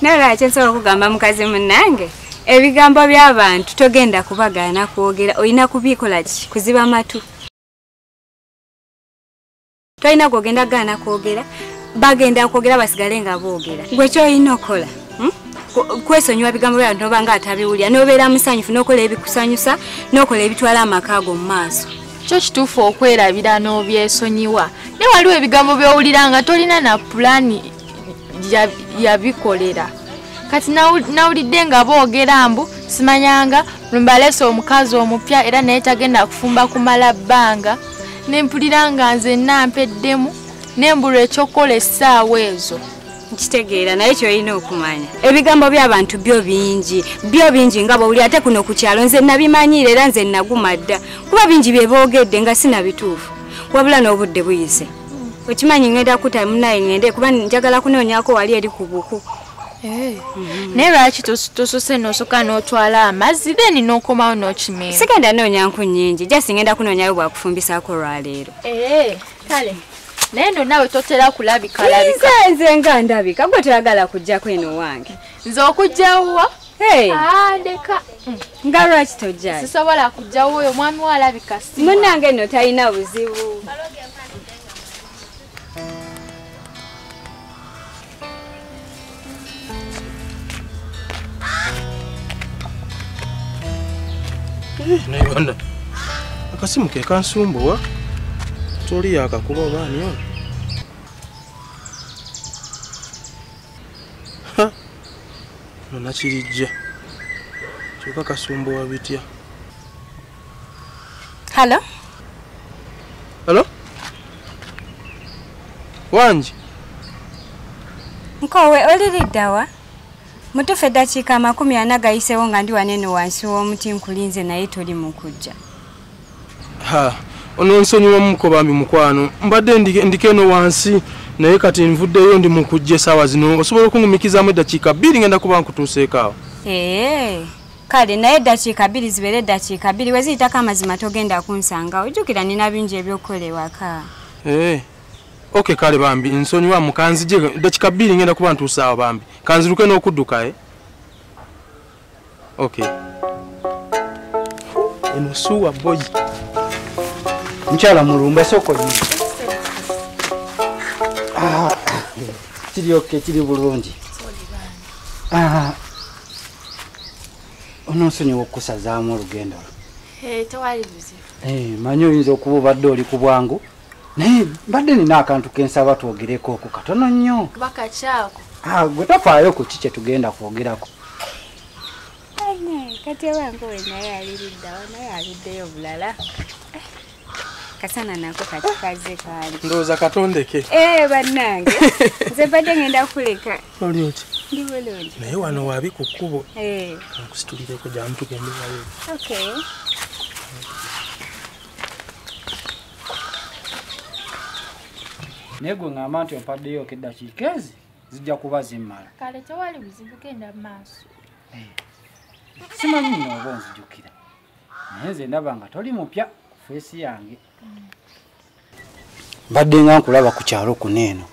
Nalwaki nsobola okugamba mukazi munnange ebigambo by'abantu togenda kubagaana kwogera olina kubikola ki kuziba matu tolina kugenda gaana kwogera bagenda kwogera basigale nga boogera gwe kyolina okola kwesonyiwa bigambo by'abantu noba nga atabiwulira n'obeera musanyufu n'okola ebikusanyusa n'okola ebitwala amaka go mu maaso kyo kituufu okwerabira n'obyesonyiwa ne waliwo ebigambo by'owulira nga tolina na pulaani yabikolera kati nawulidde nga boogera mbu simanyanga mbalese omukazi omupya era naye tagenda kufumba kumala bbanga nempulira nga nze nampeddemu nembulwa ekyokola essaawa ezo nkitegeera naye kyolina okumanya ebigambo by'abantu byo bingi nga bw'oli ate kuno ku kyalo nze nabimanyiira era nze naguma dda kuba bingi bye boogedde nga sinabituufu wabula n'obudde buyise okimanyi ngenda kuta munaye ngende kuba njagala kunoonyako wali eri ku buku naye lwaki tosose n'osooka n'otwala amazzi then n'okomawo n'okimeera sigenda noonya nku nnyingi jasi ngenda kunoonyayo bwakufumbisaako olwaleero kale naye ndo nawe totera kulabika nze nga ndabika gwe toyagala kujjako eno wange nze okujjawa ndeka nga lwaki tojjayo sisobola kujjawo oyo mwami we alabika si munnange nno talina buzibu Naibanda akasimu ke kansumbuwa toli yakakuba obaani ono nonakirijja kyokka kasumbuwa bitya. Halo Wanji nkowe oliriddawa mutuufu eddakiika 40 gayiseewo nga ndi waneno wansi w'omuti nkulinze naye toli mu kujja. Ono nsonyiwa muko bambi mukwano mbadde ndikeno wansi naye kati nvuddeyo ndi mu kujja essaawa zino osobola okungumikizaamu eddakiika 2 ngenda kuba nkutuuseeko awo. Kale naye eddakiika 2 zibeere eddakiika 2 we ziyitako amazima togenda kunsanga ojjukira nina bingi ebyokukola ewaka. Okay kale bambi nsonyiwa mukanzije eddakiika 2 ngenda kuba ntuuse awo bambi kanziruke n'okudduka Okay. Eno suwa boy. Mchala murumba soko nyingi. Kiri bulungi. Ono nsonyiwa okusazaamu olugendo. Tewali buzibu. Manyi oyinza okuba obadde oli ku bwangu. Naye mbadde nina akantu kensaba twogereko ku katono nnyo. Bakakyako. Gwe tofaayo ku kiki tugenda kwogerako. Kati wange we naye aliriddawo naye aliddeyo bulala. Kasana nako katikaze kali. Ndowooza katondeke. Bannange. Nze badde ngenda kuleka. Oli oti? Ndi bulungi. Naye wano wabi ku kkubo. Nkusitulireko gyamu tugendewayo. Okay. Naye gwe ngamba nti ompaddeyo eddakiika ezi zijja kuba zimmala. Kale tewali buzibu genda mu maaso. Simanyi nno oba onzijukira. Naye nze ndaba nga toli mupya ku feesi yange. Mbadde nga nkulaba ku kyalo kuno eno.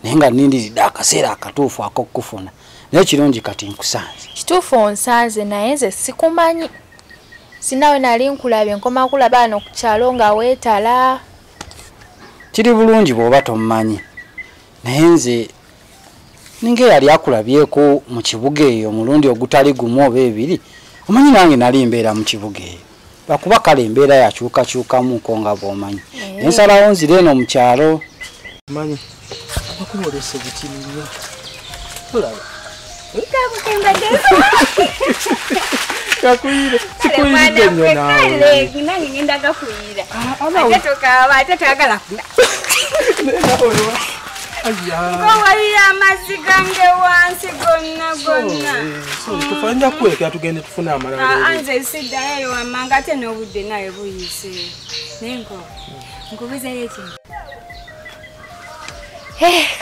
Naye nga nnindiridde akaseera akatuufu ak'okufuna. Naye kirungi kati nkusanze. Kituufu onsanze naye nze sikumanyi. Sinawe nali nkulabye nkoma kulaba wano ku kyalo nga weetala. Kiri bulungi bw'oba tomumanyi. Naye nze ninga yali akulabyeko mu kibuga eyo mulundi ogutali gumu oba ebiri. Omanyi nange nali mbeera mu kibuga eyo. Bakuba kale embeera yakyukakyukamuko nga bw'omanyi. Ensalawo nzire eno mu kyalo. Manyi bakubolese butini nnyo. Olaba. Kakuyire. Sikuyire nnyo nawe. Nange ngenda gakuyira. Ate tokaba ate toyagala kuna. Ngowalira amazzi gange wansi gonna. Tufanja kweka tugende tufune amalala. Nze siddayo wamanga ate n'obudde naye buyise. Nengo. Nkubuzeyo ekintu.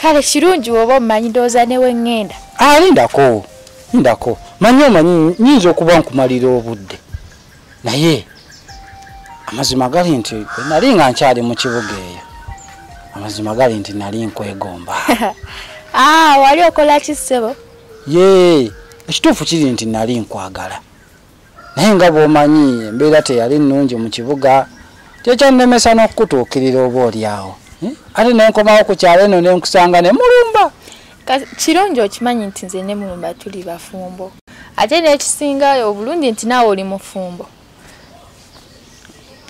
Kale kirungi oba omanyi ndowooza newe ngenda. Lindako. Manyi nyinza okuba nkumalira obudde. Naye amazima gali nti nali nga nkyali mu kibuga eyo. Amazima gali nti nali nkwegomba. Wali okola ki ssebo? ye ekituufu kiri nti nali nkwagala naye nga bw'omanyi embeera teyali nnungi mu kibuga kyekyannemesa n'okukutuukirira oba olyawo ate nenkomawo ku kyalo eno nenkusanga ne mulumba kirungi okimanyi nti nze ne mulumba tuli bafumbo ate n'ekisingayo obulungi nti naawe oli mufumbo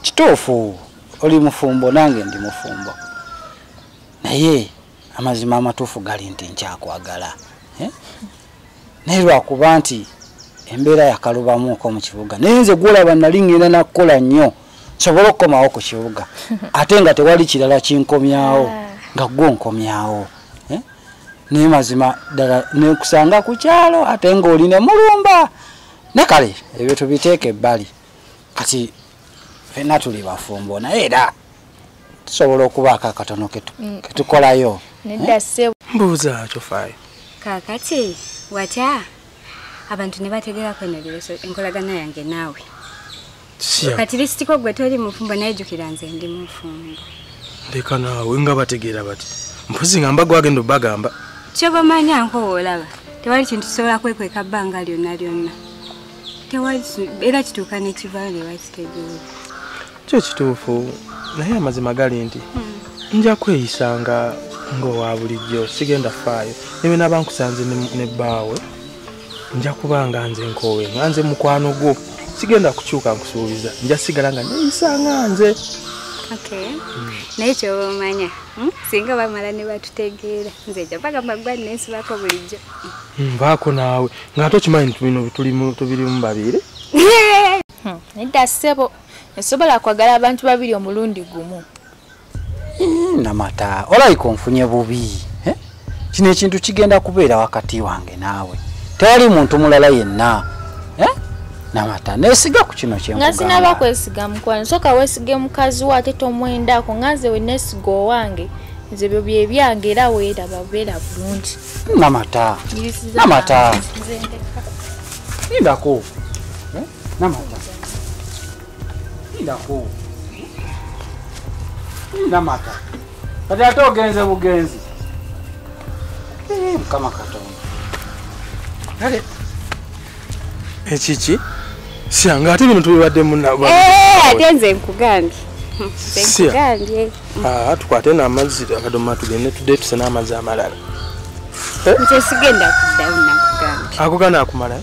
kituufu oli mufumbo nange ndi mufumbo naye amazima amatuufu gali nti nkyakwagala naye lwakuba nti embeera yakalubamuuko mu kibuga naye nze gwolaba nali ngenda nakukola nnyo nsobole okukomawo ku kibuga ate nga tewali kirala kinkomyawo nga gwe nkomyawo naye mazima ddala nekusanga ku kyalo ate ng'oli ne mulumba ne kale ebyo tubiteeka ebbali kati fenna tuli bafumbo naye era tusobola okubaako akatono ketukolayo nedda ssebo mbuuza kyofaayo kaakati watya abantu ne bategeera kwenegereso enkolagana yange naawe kati lisitiko gwe toli mufumbo naye jjukira nze ndi mufumbo leka naawe nga bategeera bati mpozi nga mbagwe agenda obbagamba kyobamanya nkowoolaba tewali kintu kisobola kwekweka bbanga lyonna lyonna tewali era kituuka nekivaayo ne bakitegeera kyo kituufu naye amazima gali nti nja kweyisanga ng'owa bulijjo sigenda faayo newe naba nkusanze ne bbaawe nja kubanga nze nkoowe nga nze mukwano gwo sigenda kukyuka nkusuubiza nja sigala nga neyisanga nze naye kyobamanya singa bamala ne batutegeera nze nja paka magwa nensibako bulijjo nvaako naawe ng'ate okimanyi bino tubirimu babiri nedda ssebo esobola kwagala abantu babiri omulundi gumu namata olayika onfunye bubi kino ekintu kigenda kubeera wakati wange naawe tewali muntu mulala yenna namata nesiga ku kino nga sinaba kwesiga mukwano soka weesige mukazi wo ate tomwendako nga nze we nesiga owange nze ebyo bye byange era weeraba beera bulungi namata indako namata kati ate ogenze bugenzi mukama katonda kale ekiki sianga ate bino tubibadde ate nze nkugambye tukwate n'amazzi akadoma tugende tudde tuse n'amazzi amalala nze sigenda kuddayo nakugambye ako gana akumala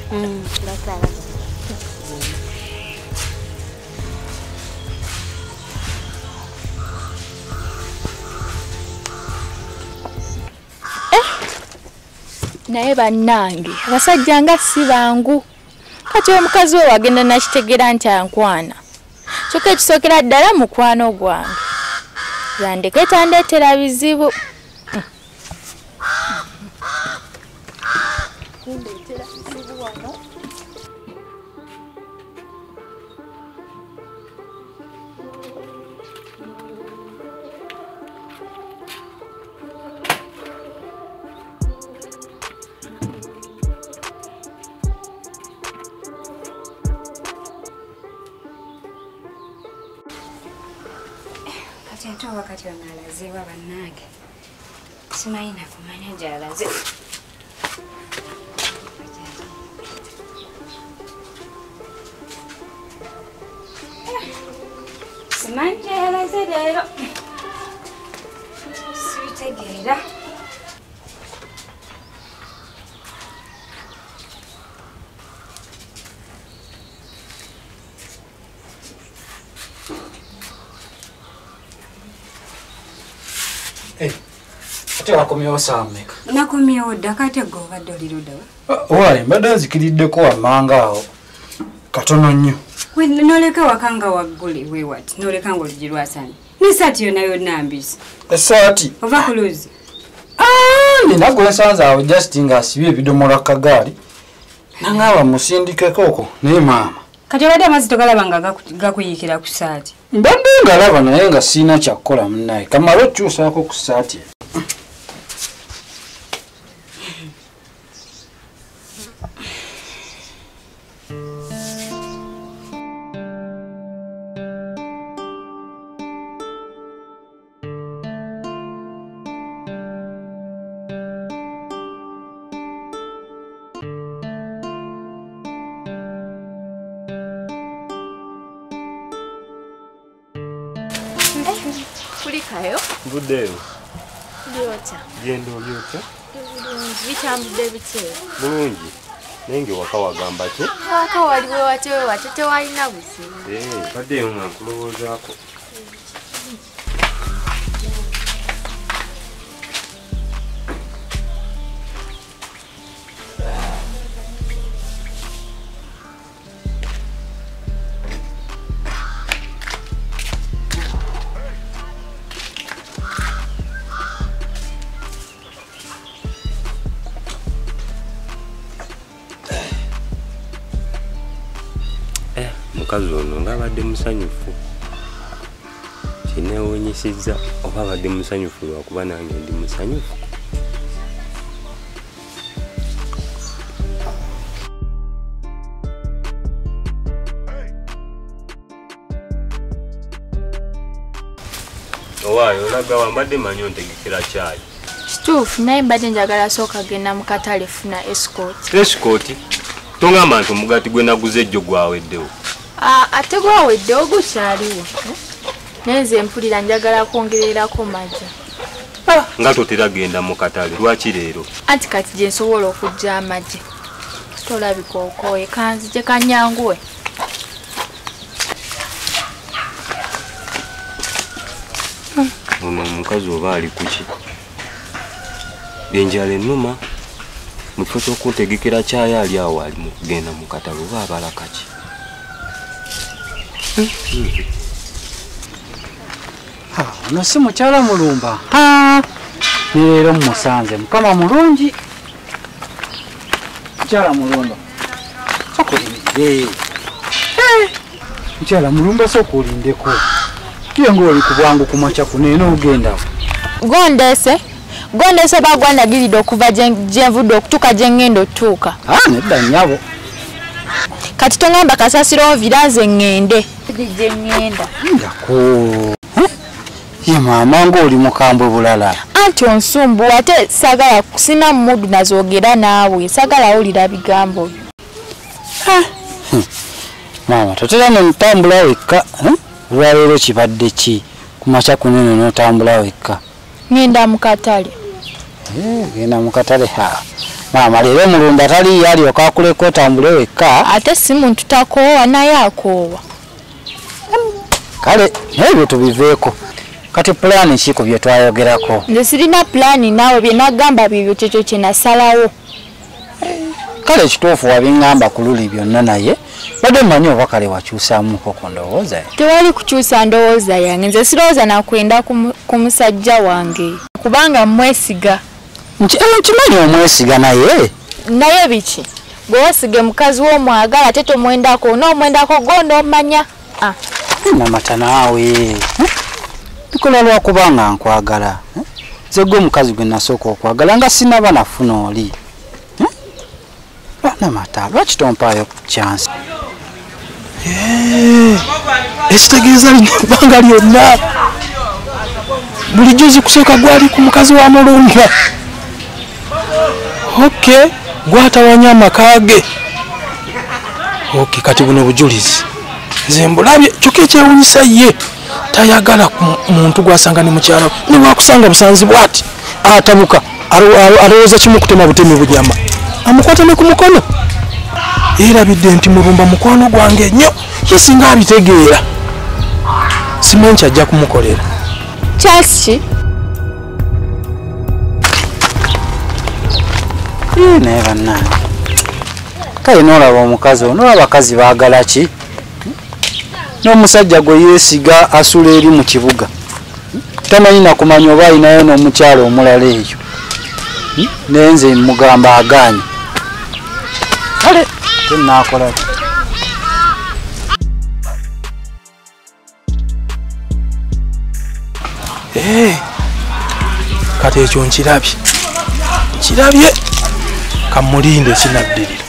naye bannange abasajja nga si bangu kati omukazi we wagenda nakitegeera nti ankwana kyokka ekisookera ddala mukwano gwange zandeke tandeetera bizibu ate wakati ono alazeewa bannange simanyi nakumanya gy'alaze simanyi gy'alaze leero sibitegeera ate wakomyewo saawa mmeka nakomyewo dda kate gwe obadde oliruddawa wale mbadde nzikiriddeko wammanga awo katono nnyo noleka wakanga waggule wewati noleka nga oluggi lwasani nesaati yonna yonna mbisi esaati ova ku luzi nina gwe nsanze awo just nga asibye ebidomola kagaali nangaba musindikeko okwo naye maama kati obadde amazzi togalaba nga gakuyiikira ku saati mbadde ngalaba naye nga siina kyakukola munnaye kamala okyusaako ku saati Kayo. Good day. Lyota. Gendo lyota. Bitambudde bityo. Bulungi. Nenge waka wagamba ki? Waka waliwo watewe watete walina buzibu. Badde nga nkulowoozaako. Mukazi ono ng'abadde musanyufu. Kineewuunyisizza oba abadde musanyufu lwakuba nange ndi musanyufu. Owaayo olaga wambadde manyi ontegekera caayi. Kituufu naye mbadde njagala sooka genda mu katale funa escort. Escort? Tongamba nti omugati gwe naguze ejjo gwaweddewo. Ate gwawedde ogukyaliwo. Naye nze mpulira njagala kwongererako majja. Nga totera genda mu katale lwaki leero? Anti kati gye nsobola okujja amagye. Tolabika okooye kanzije kanyanguwe. Ono omukazi oba ali kuki? Enjala ennuma mu kifo ky'okuntegekera caayi ali awo ali mu kugenda mu katale oba abala kaki? Ono si mukyala mulumba. Leero mmusanze mukama mulungi. Mukyala mulumba. Sokulinde. Mukyala mulumba sokulindeko. Kiye ng'oli ku bwangu ku makya kuno eno ogenda. Gondese bagwandagiridde okuva gye nvudde okutuuka gye ngenda otuuka. Nedda nnyabo. Kati tongamba kasasiro viraze ngende. Gye ngenda. Ndako. Ye maama ng'oli mukambwe bulala. Anti onsumbu ate sagala kusina mudu nazoogera naawe. Sagala awulira bigambo. Maama totera n'otambula wekka. Olwaleero kibadde ki? Ku makya kuno n'otambula wekka. Ngenda mu katale. Genda mu katale. Maama leero mulumba tali yali okakuleko otambule wekka. Ate si muntu takoowa naye akoowa. Kale nebyo tubiveeko. Kati pulaani ki ku bye twayogerako? Nze sirina pulaani naawe bye nagamba bibyo kyekyo kye nasalawo. Kale kituufu wabiŋŋamba ku luli byonna naye badde mmanyi oba kale wakyusaamuko ku ndowooza ye. Tewali kukyusa ndowooza yange. Nze sirowooza nakwenda ku musajja wange kubanga mwesiga. Nkimanyi omwesiga naye biki? Gwe weesige mukazi w'omwagala ate tomwendako n'omwendako gonda omanya. Namata naawe. Bikola lwakubanga nkwagala. Nze gwe omukazi gwe nasooka okwagala nga sinaba nafuna oli. Namata lwaki tompaayo chance? Ekitegeeza lino ebbanga lyonna bulijjo zikusooka gwali ku mukazi wa mulumba. Okay, gwatawanya amaka ge. Okay, kati buno bujulizi nze mbulabye kyokka ekyewunyisa ye tayagala muntu gwasanga ne mukyalo ne bwakusanga busanzi bwati atabuka alowooza kimu kutema butemi bunyama amukwata ne ku mukono. Erabidde nti mulumba mukwano gwange nnyo ye singa abitegeera simanyi kyajja kumukolera. Kyaki? Naye bannange kale n'olaba omukazi ono abakazi baagala ki? N'omusajja gwe yeesiga asula eri mu kibuga tamanyi nakumanya oba ayinayo n'omukyalo omulala eyo naye nze mugamba agaanye. Kale tenaakola kati ekyo nkirabye kamulinde kinaddirira.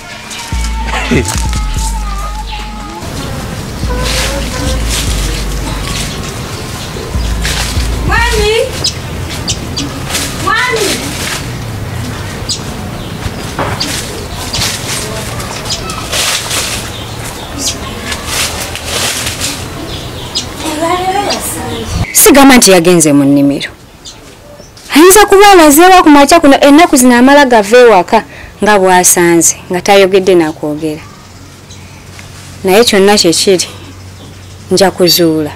sigamba nti yagenze mu nnimiro. Ayinza kuba alazeewa ku makya kuno ennaku zino amala gava ewaka nga bw'asanze nga tayogedde nakwogera. Naye kyonna kyekiri nja kuzuula.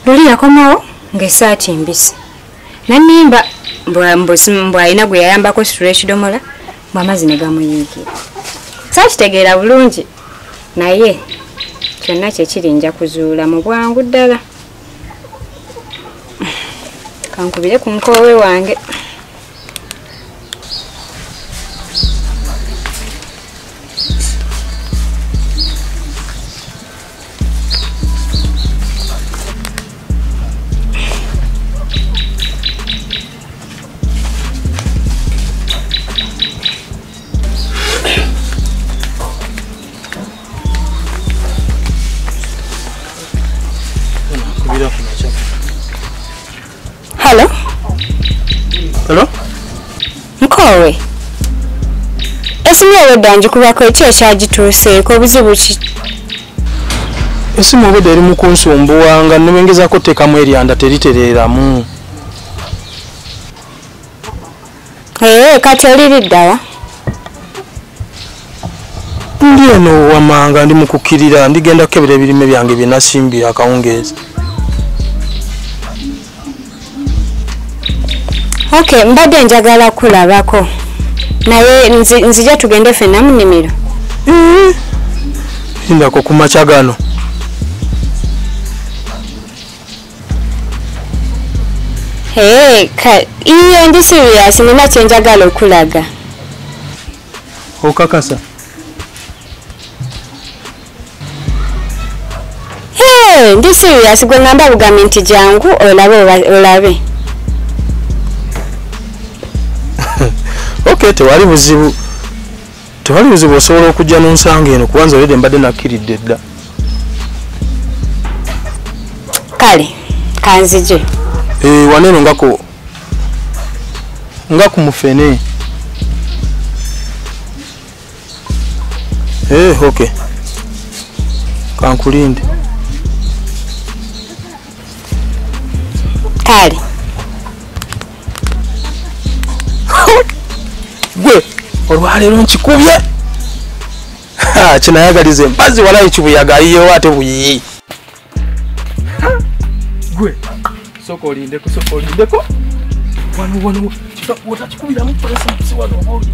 Luli yakomawo ng'essaati mbisi. Nannimba mbw'alina gwe yayambako situla ekidomola bw'amazzi ne gamuyiikira. Saakitegeera bulungi naye kyonna kyekiri nja kuzuula mu bwangu ddala. Kankubire ku nkoowe wange. Hello? Hello? Nkoowe. Esimu ewedde njikubako eki ekyagituuseeko obuzibu ki? Esimu obudde eri mu kunsumbuwa nga nnengezako teekamu eryanda teritereeramu. Kati oliri ddala? Ndi eno wamanga ndi mu kukkirira ndigenda kukebera ebirime byange bye nasimbye akawungeezi. Okay, mbadde njagala kulabako. Naye nzija tugende ffenna mu nnimiro. Ndako ku makya gano. Iye ndi serious nina kye njagala okulaga. Okakasa? Ndi serious gwe ngamba bugambi nti jangu olabe. Okay, tewali buzibu. Tewali buzibu osobola okujja n'onsanga eno kubanza olede mbadde nakkiridde dda. Kale, kanzije. Waneeno nga ku mufene. Okay. Kankulinde. Kale. Gwe olwaleero nkikubye. Kinayagaliza empazi walayi kibuyaga ayiyewo ate buyiyi. Gwe soko olindeko. Wano wotakikubiramu polisi mpisi wano obaoli.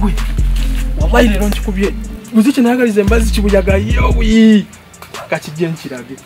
Gwe wallahi leero nkikubye. Guzi kinayagaliza embazi kibuyaga ayiyewo buyiyi. Kakijje nkirage.